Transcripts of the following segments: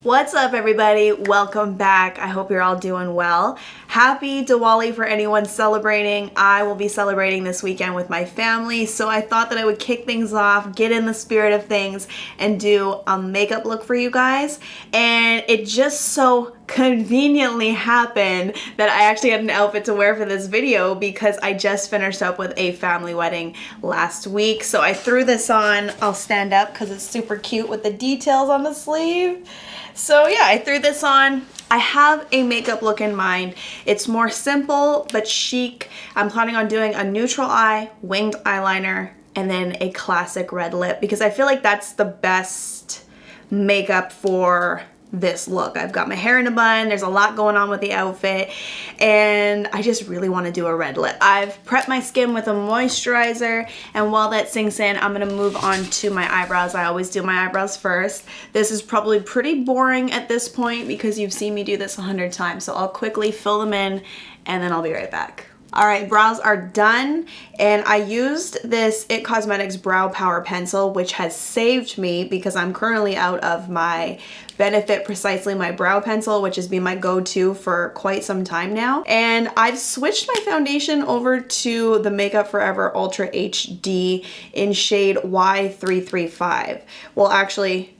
What's up everybody? Welcome back. I hope you're all doing well. Happy Diwali for anyone celebrating. I will be celebrating this weekend with my family, so I thought that I would kick things off, get in the spirit of things, and do a makeup look for you guys. And it just so conveniently happened that I actually had an outfit to wear for this video because I just finished up with a family wedding last week. So I threw this on. I'll stand up because it's super cute with the details on the sleeve. So yeah, I threw this on. I have a makeup look in mind. It's more simple but chic. I'm planning on doing a neutral eye, winged eyeliner, and then a classic red lip because I feel like that's the best makeup for this look. I've got my hair in a bun, there's a lot going on with the outfit, and I just really want to do a red lip. I've prepped my skin with a moisturizer, and while that sinks in, I'm going to move on to my eyebrows. I always do my eyebrows first. This is probably pretty boring at this point because you've seen me do this 100 times, so I'll quickly fill them in and then I'll be right back. Alright, brows are done, and I used this IT Cosmetics Brow Power Pencil, which has saved me because I'm currently out of my Benefit Precisely My Brow Pencil, which has been my go-to for quite some time now. And I've switched my foundation over to the Makeup Forever Ultra HD in shade Y335. Well, actually,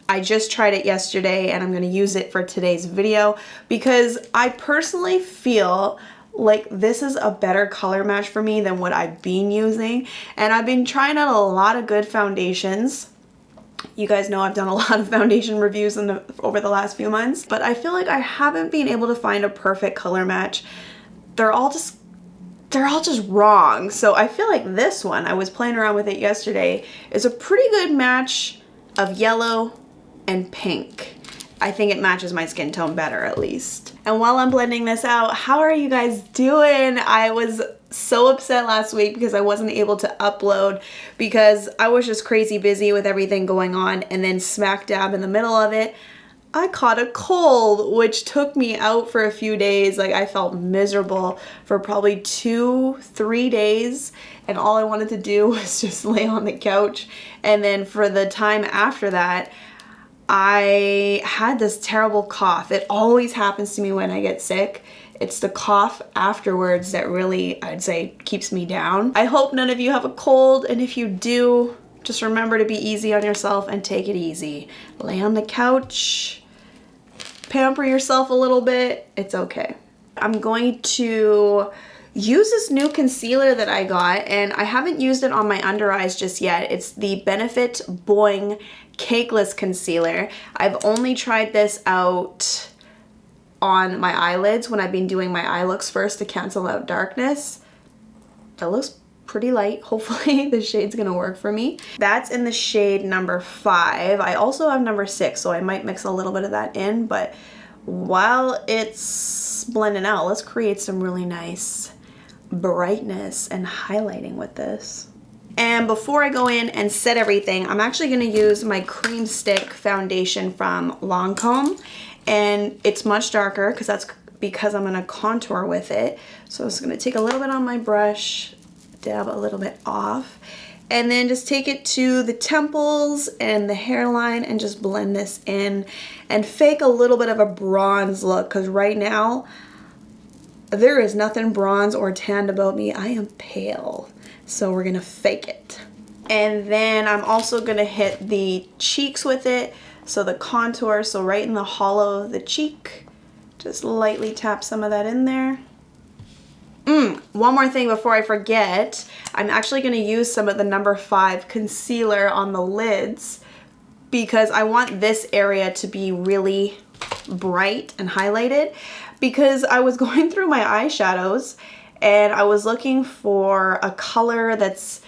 I just tried it yesterday, and I'm going to use it for today's video because I personally feel like this is a better color match for me than what I've been using. And I've been trying out a lot of good foundations. You guys know I've done a lot of foundation reviews over the last few months, but I feel like I haven't been able to find a perfect color match. They're all just wrong. So I feel like this one, I was playing around with it yesterday, is a pretty good match of yellow and pink. I think it matches my skin tone better, at least. And while I'm blending this out, how are you guys doing? I was so upset last week because I wasn't able to upload because I was just crazy busy with everything going on, and then smack dab in the middle of it, I caught a cold, which took me out for a few days. Like, I felt miserable for probably 2-3 days, and all I wanted to do was just lay on the couch. And then for the time after that, I had this terrible cough. It always happens to me when I get sick. It's the cough afterwards that really, I'd say, keeps me down. I hope none of you have a cold, and if you do, just remember to be easy on yourself and take it easy. Lay on the couch, pamper yourself a little bit, it's okay. I'm going to use this new concealer that I got, and I haven't used it on my under eyes just yet. It's the Benefit Boi-ing Cakeless concealer. I've only tried this out on my eyelids when I've been doing my eye looks first to cancel out darkness. It looks pretty light. Hopefully the shade's gonna work for me. That's in the shade number 5. I also have number 6, so I might mix a little bit of that in, but while it's blending out, let's create some really nice brightness and highlighting with this. And before I go in and set everything, I'm actually going to use my cream stick foundation from LANCOME, and it's much darker because I'm going to contour with it. So I'm just going to take a little bit on my brush, dab a little bit off, and then just take it to the temples and the hairline and just blend this in and fake a little bit of a bronze look, because right now there is nothing bronze or tanned about me. I am pale. So we're gonna fake it. And then I'm also gonna hit the cheeks with it. So the contour, so right in the hollow of the cheek, just lightly tap some of that in there. One more thing before I forget, I'm actually gonna use some of the number 5 concealer on the lids because I want this area to be really bright and highlighted, because I was going through my eyeshadows and I was looking for a color that's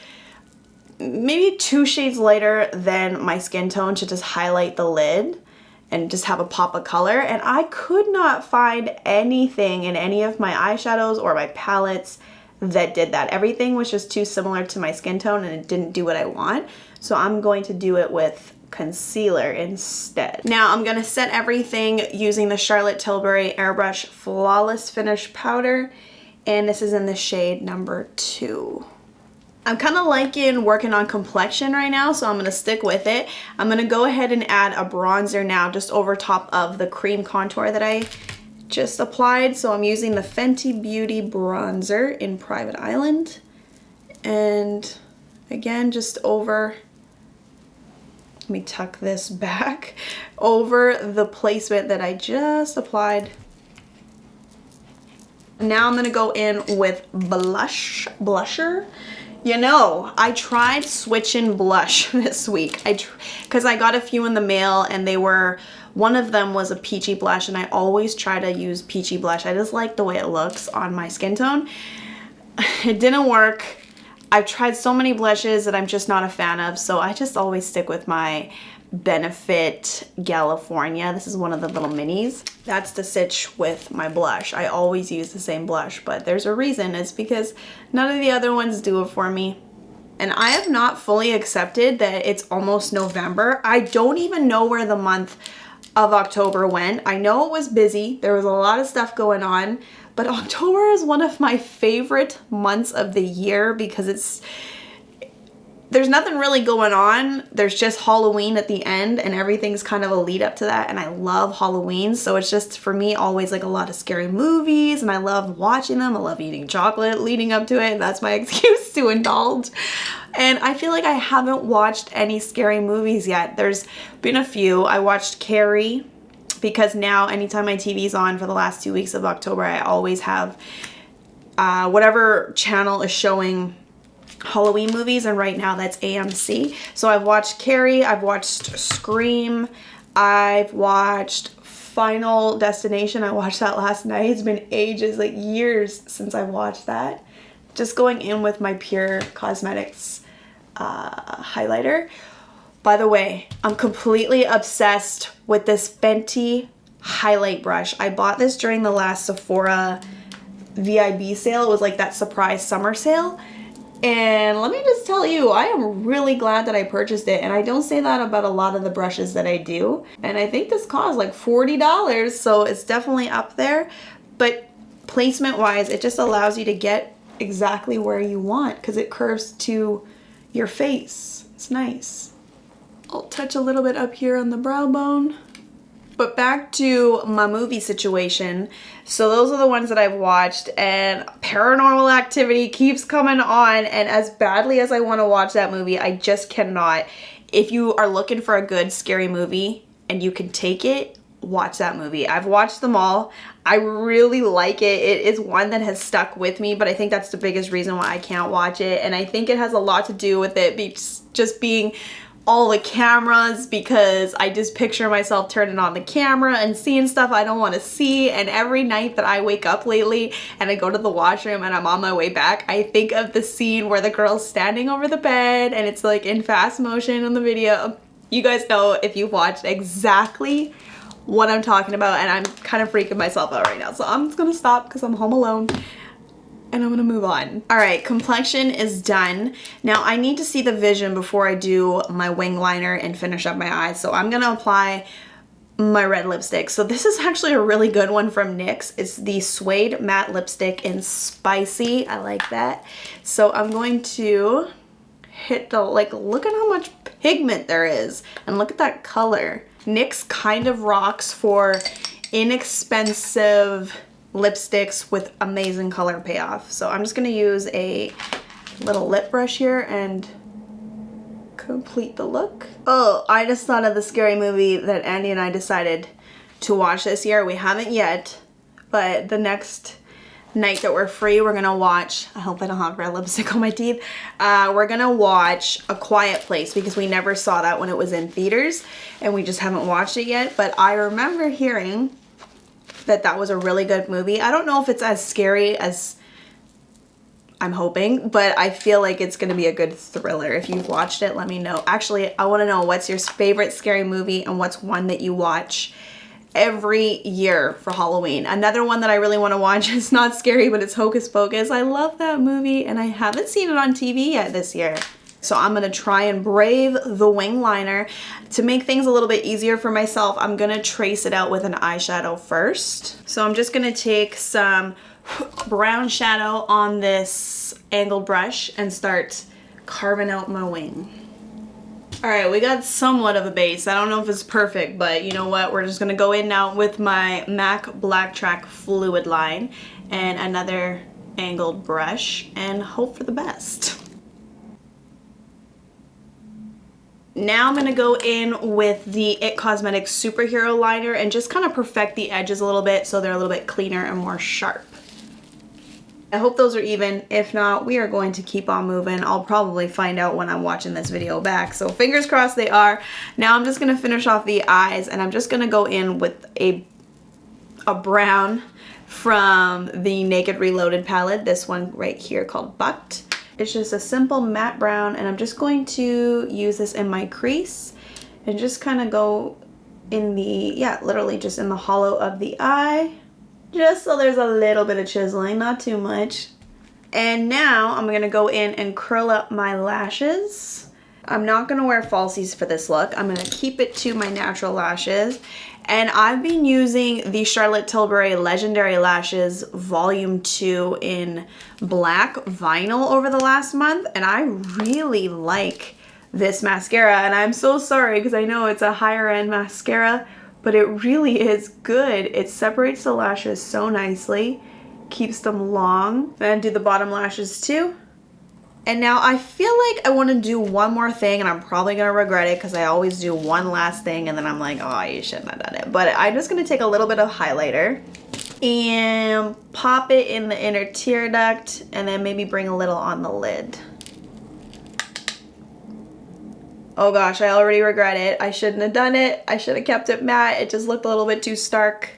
maybe 2 shades lighter than my skin tone to just highlight the lid and just have a pop of color, and I could not find anything in any of my eyeshadows or my palettes that did that. Everything was just too similar to my skin tone and it didn't do what I want, so I'm going to do it with concealer instead. Now I'm gonna set everything using the Charlotte Tilbury Airbrush Flawless Finish Powder, and this is in the shade number 2. I'm kind of liking working on complexion right now, so I'm going to stick with it. I'm going to go ahead and add a bronzer now just over top of the cream contour that I just applied. So I'm using the Fenty Beauty bronzer in Private Island. And again, just over, let me tuck this back, over the placement that I just applied. Now I'm going to go in with blusher. You know, I tried switching blush this week because I got a few in the mail and they were, one of them was a peachy blush, and I always try to use peachy blush. I just like the way it looks on my skin tone. It didn't work. I've tried so many blushes that I'm just not a fan of, so I just always stick with my Benefit California. This is one of the little minis. That's the sitch with my blush. I always use the same blush, but there's a reason. It's because none of the other ones do it for me. And I have not fully accepted that it's almost November. I don't even know where the month of October went. I know it was busy. There was a lot of stuff going on, but October is one of my favorite months of the year because there's nothing really going on. There's just Halloween at the end, and everything's kind of a lead up to that, and I love Halloween, so it's just for me always like a lot of scary movies, and I love watching them. I love eating chocolate leading up to it, and that's my excuse to indulge. And I feel like I haven't watched any scary movies yet. There's been a few. I watched Carrie because now anytime my TV's on for the last 2 weeks of October, I always have whatever channel is showing Halloween movies, and right now that's AMC. So I've watched Carrie, I've watched Scream, I've watched Final Destination. I watched that last night. It's been ages, like years since I've watched that. Just going in with my Pure Cosmetics highlighter. By the way, I'm completely obsessed with this Fenty highlight brush. I bought this during the last Sephora VIB sale. It was like that surprise summer sale. And let me just tell you, I am really glad that I purchased it. And I don't say that about a lot of the brushes that I do. And I think this cost like $40, so it's definitely up there. But placement wise, it just allows you to get exactly where you want because it curves to your face. It's nice. I'll touch a little bit up here on the brow bone. But back to my movie situation. So those are the ones that I've watched, and Paranormal Activity keeps coming on, and as badly as I want to watch that movie, I just cannot. If you are looking for a good scary movie and you can take it, watch that movie. I've watched them all. I really like it. It is one that has stuck with me, but I think that's the biggest reason why I can't watch it, and I think it has a lot to do with it just being all the cameras, because I just picture myself turning on the camera and seeing stuff I don't want to see. And every night that I wake up lately and I go to the washroom and I'm on my way back, I think of the scene where the girl's standing over the bed and it's like in fast motion on the video. You guys know, if you've watched, exactly what I'm talking about, and I'm kind of freaking myself out right now, so I'm just gonna stop because I'm home alone and I'm gonna move on. All right, complexion is done. Now I need to see the vision before I do my wing liner and finish up my eyes. So I'm gonna apply my red lipstick. So this is actually a really good one from NYX. It's the Suede matte lipstick in Spicy. I like that. So I'm going to hit the, like, look at how much pigment there is and look at that color. NYX kind of rocks for inexpensive lipsticks with amazing color payoff. So I'm just gonna use a little lip brush here and complete the look. Oh, I just thought of the scary movie that Andy and I decided to watch this year. We haven't yet, but the next night that we're free, we're gonna watch, I hope I don't have red lipstick on my teeth, we're gonna watch A Quiet Place, because we never saw that when it was in theaters and we just haven't watched it yet. But I remember hearing that was a really good movie. I don't know if it's as scary as I'm hoping, but I feel like it's gonna be a good thriller. If you've watched it, let me know. Actually, I wanna know what's your favorite scary movie and what's one that you watch every year for Halloween. Another one that I really wanna watch is not scary, but it's Hocus Pocus. I love that movie and I haven't seen it on TV yet this year. So I'm gonna try and brave the wing liner. To make things a little bit easier for myself, I'm gonna trace it out with an eyeshadow first. So I'm just gonna take some brown shadow on this angled brush and start carving out my wing. All right, we got somewhat of a base. I don't know if it's perfect, but you know what? We're just gonna go in now with my MAC Blacktrack Fluidline and another angled brush and hope for the best. Now I'm gonna go in with the IT Cosmetics Superhero Liner and just kind of perfect the edges a little bit so they're a little bit cleaner and more sharp. I hope those are even. If not, we are going to keep on moving. I'll probably find out when I'm watching this video back. So fingers crossed they are. Now I'm just going to finish off the eyes, and I'm just going to go in with a brown from the Naked Reloaded palette. This one right here called Bucked. It's just a simple matte brown, and I'm just going to use this in my crease and just kind of go in the, yeah, literally just in the hollow of the eye. Just so there's a little bit of chiseling, not too much. And now I'm gonna go in and curl up my lashes. I'm not gonna wear falsies for this look. I'm gonna keep it to my natural lashes. And I've been using the Charlotte Tilbury Legendary Lashes Volume 2 in black vinyl over the last month. And I really like this mascara. And I'm so sorry because I know it's a higher end mascara, but it really is good. It separates the lashes so nicely, keeps them long. Then do the bottom lashes too. And now I feel like I want to do one more thing, and I'm probably going to regret it because I always do one last thing and then I'm like, oh, you shouldn't have done it. But I'm just going to take a little bit of highlighter and pop it in the inner tear duct and then maybe bring a little on the lid. Oh gosh, I already regret it. I shouldn't have done it. I should have kept it matte. It just looked a little bit too stark.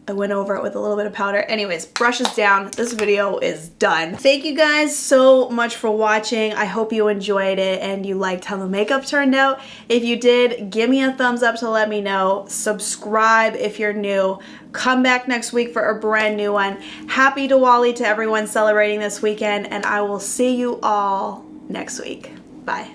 I went over it with a little bit of powder. Anyways, brushes down. This video is done. Thank you guys so much for watching. I hope you enjoyed it and you liked how the makeup turned out. If you did, give me a thumbs up to let me know. Subscribe if you're new. Come back next week for a brand new one. Happy Diwali to everyone celebrating this weekend, and I will see you all next week. Bye.